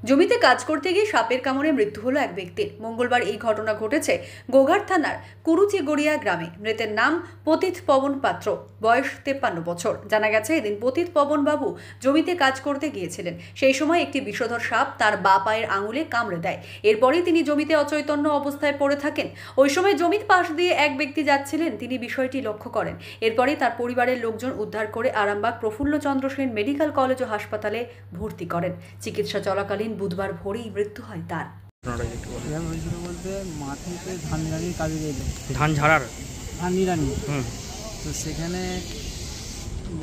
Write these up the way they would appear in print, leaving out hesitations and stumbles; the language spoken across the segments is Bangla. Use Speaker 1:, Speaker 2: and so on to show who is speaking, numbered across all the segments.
Speaker 1: জমিতে কাজ করতে গিয়ে সাপের কামড়ে মৃত্যু হলো এক ব্যক্তির। মঙ্গলবার এই ঘটনা ঘটেছে গোঘাট থানার কুরুচিগড়িয়া গ্রামে। মৃতের নাম পতিত পবন পাত্র, বয়স 53 বছর। জানা গেছে, এদিন পতিত পবন বাবু জমিতে কাজ করতে গিয়েছিলেন। সেই সময় একটি বিষধর সাপ তার বাঁ পায়ের আঙুলে কামড়ে দেয়। এরপরই তিনি জমিতে অচৈতন্য অবস্থায় পড়ে থাকেন। ওই সময় জমির পাশ দিয়ে এক ব্যক্তি যাচ্ছিলেন, তিনি বিষয়টি লক্ষ্য করেন। এরপরই তার পরিবারের লোকজন উদ্ধার করে আরামবাগ প্রফুল্লচন্দ্র সেন মেডিকেল কলেজ ও হাসপাতালে ভর্তি করেন। চিকিৎসা চলাকালীন বুধবার ভোরেই মৃত্যু হয় তার।
Speaker 2: হয়েছিল বলতে মাঠেতে ধান নিড়ানির কাজে গেল,
Speaker 3: ধান ঝাড়ার
Speaker 2: ধান নিড়ানি। তো সেখানে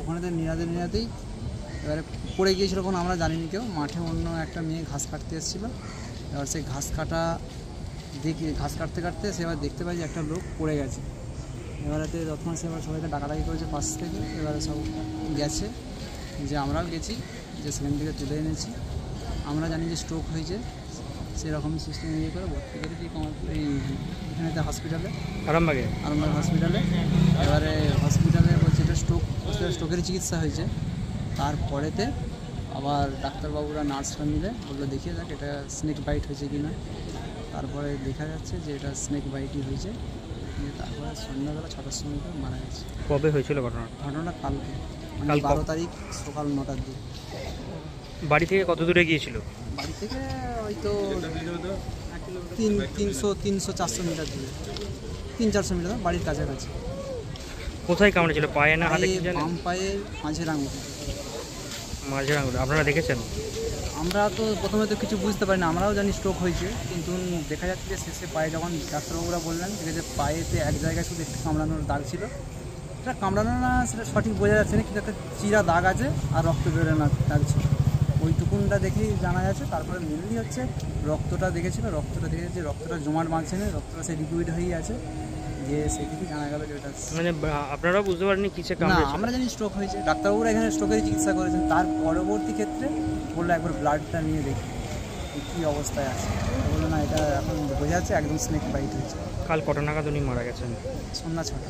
Speaker 2: ওখানে নিড়াতেই এবারে পড়ে গিয়েছিল, কোনো আমরা জানিনি কেউ। মাঠে অন্য একটা মেয়ে ঘাস কাটতে এসেছিলো। এবার সেই ঘাস কাটতে কাটতে সে এবার দেখতে পাই যে একটা লোক পড়ে গেছে। এবারেতে যখন সে এবার সবাইকে ডাকাডাকি করেছে পাশ থেকে, এবারে সব গেছে, যে আমরাও গেছি, যে সেখান থেকে তুলে এনেছি। আমরা জানি যে স্ট্রোক হয়েছে, সেরকম সিস্টেম ইয়ে করে ভর্তি করেছি এই এখানেতে হসপিটালে, আরামবাগ হসপিটালে। এবারে হসপিটালে বলছে এটা স্ট্রোকের চিকিৎসা হয়েছে। তারপরেতে আবার ডাক্তারবাবুরা নার্সরা মিলে বললো দেখিয়ে যাক এটা স্নেক বাইট হয়েছে কি না। তারপরে দেখা যাচ্ছে যে এটা স্নেক বাইটই হয়েছে। তারপরে সন্ধ্যাবেলা 6টার সময় মারা গেছে।
Speaker 3: কবে হয়েছিল ঘটনাটা?
Speaker 2: কালকে, মানে 12 তারিখ সকাল 9টার দিকে।
Speaker 3: বাড়ি থেকে কত দূরে গিয়েছিল?
Speaker 2: বাড়ি থেকে হয়তো 300-400 মিটার দূরে, 300-400 মিটার বাড়ির কাছাকাছি।
Speaker 3: কোথায় কামড়েছিল? পায়ে না হাতে?
Speaker 2: বাম পায়ে মাঝের আঙুলে।
Speaker 3: মাঝের আঙুলে আপনারা দেখেছেন?
Speaker 2: আমরা তো প্রথমে তো কিছু বুঝতে পারি না, আমরাও জানি স্ট্রোক হয়েছে, কিন্তু দেখা যাচ্ছে যে শেষে পায়ে যখন ডাক্তারবাবুরা বললেন যে পায়েতে এক জায়গায় শুধু একটু কামড়ানোর দাগ ছিল। এটা কামড়ানো না সেটা সঠিক বোঝা যাচ্ছে না, কিন্তু একটা চিরা দাগ আছে আর রক্ত বেরোনোর দাগ ছিল, ওইটুকুনটা দেখেই জানা যাচ্ছে। তারপরে মেনলি হচ্ছে রক্তটা দেখেছিল, রক্তটা জমাট বাঁধছে না, রক্তটা সে লিকুইড হয়েই আছে, যে সেই থেকে জানা গেল যে ওটা। মানে
Speaker 3: আপনারা বুঝতে পারেননি কিসে
Speaker 2: না,
Speaker 3: কামড়েছে?
Speaker 2: আমরা জানি স্ট্রোক হয়েছে, ডাক্তারবাবুরা এখানে স্ট্রোকের চিকিৎসা করেছেন। তার পরবর্তী ক্ষেত্রে বললো একবার ব্লাডটা নিয়ে দেখি কী অবস্থায় আছে। বললো না, এটা এখন বোঝা যাচ্ছে একদম স্নেক বাইট হয়েছে।
Speaker 3: কাল কটা নাগাদ উনি মারা গেছেন?
Speaker 2: সন্ধ্যা 6টা।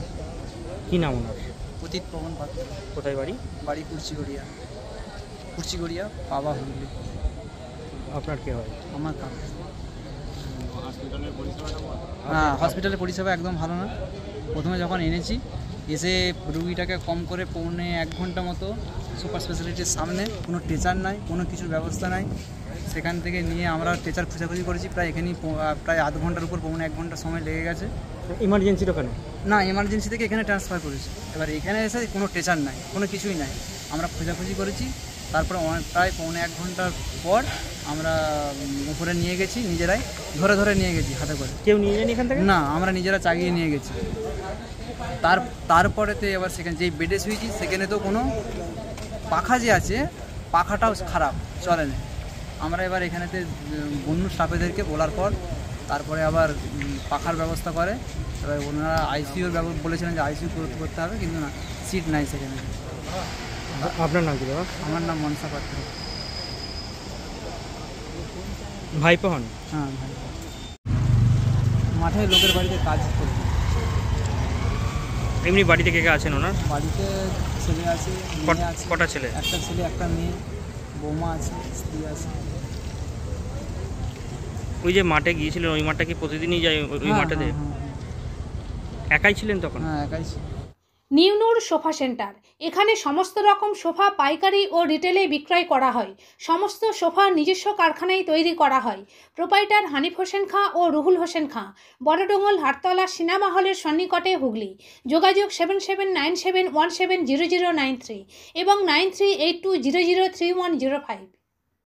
Speaker 3: কী নাম ওনার?
Speaker 2: পতিত পবন পাত্র।
Speaker 3: কোথায় বাড়ি?
Speaker 2: বাড়ি কুরচিগড়িয়া, বাবা হুগলি।
Speaker 3: আপনার কে হয়?
Speaker 2: আমার কাকা। হ্যাঁ, হসপিটালের পরিষেবা একদম ভালো না। প্রথমে যখন এনেছি, এসে রুগীটাকে কম করে 1.5 ঘন্টা মতো সুপার স্পেশালিটির সামনে, কোনো টেচার নাই, কোনো কিছুর ব্যবস্থা নাই। সেখান থেকে নিয়ে আমরা টেচার খোঁজাখুঁজি করেছি, প্রায় এখানেই প্রায় আধ ঘন্টার উপর 1.5 ঘন্টা সময় লেগে গেছে।
Speaker 3: ইমার্জেন্সির ওখানে? না,
Speaker 2: এমার্জেন্সি থেকে এখানে ট্রান্সফার করেছি। এবার এখানে এসে কোনো টেচার নাই, কোনো কিছুই নাই। আমরা খোঁজাখুঁজি করেছি, তারপরে প্রায় 1.5 ঘন্টার পর আমরা উপরে নিয়ে গেছি, নিজেরাই ধরে নিয়ে গেছি হাতে করে।
Speaker 3: কেউ নিয়ে যায়নি এখান থেকে?
Speaker 2: না, আমরা নিজেরা চাগিয়ে নিয়ে গেছি। তারপরেতে এবার সেখানে যেই বেডে শুয়েছি, সেখানে তো কোনো পাখা যে আছে, পাখাটাও খারাপ, চলে না। আমরা এবার এখানেতে বন্য স্টাফেদেরকে বলার পর তারপরে আবার পাখার ব্যবস্থা করে। এবার ওনারা আইসিইউর বলেছিলেন যে আইসিইউ করতে হবে, কিন্তু না, সিট নাই সেখানে।
Speaker 3: আপনার নাম কি দাদা?
Speaker 2: আমার নাম মনসা পাত্র।
Speaker 3: ভাইপো হন?
Speaker 2: হ্যাঁ, ভাইপো। মাঠে লোকের বাড়িতে কাজ করতে।
Speaker 3: এমনি বাড়িতে কে কে আছেন ওনার?
Speaker 2: বাড়িতে ছেলে আছে, মেয়ে আছে।
Speaker 3: কটা ছেলে?
Speaker 2: একটা ছেলে, একটা মেয়ে, বৌমা আছে, স্ত্রী আছে।
Speaker 3: ওই যে মাঠে গিয়েছিলেন, ওই মাঠটা কি প্রতিদিনই যায় ওই মাঠেতে? একাই ছিলেন তখন?
Speaker 2: হ্যাঁ, একাই ছিল।
Speaker 4: নিউনুর সোফা সেন্টার, এখানে সমস্ত রকম সোফা পাইকারি ও রিটেলে বিক্রয় করা হয়। সমস্ত সোফা নিজস্ব কারখানায় তৈরি করা হয়। প্রোপাইটার হানিফ হোসেন খাঁ ও রুহুল হোসেন খাঁ, বড়ডোঙ্গল হাটতলা সিনেমা হলের সন্নিকটে, হুগলি। যোগাযোগ 7797170093 এবং 9382003105।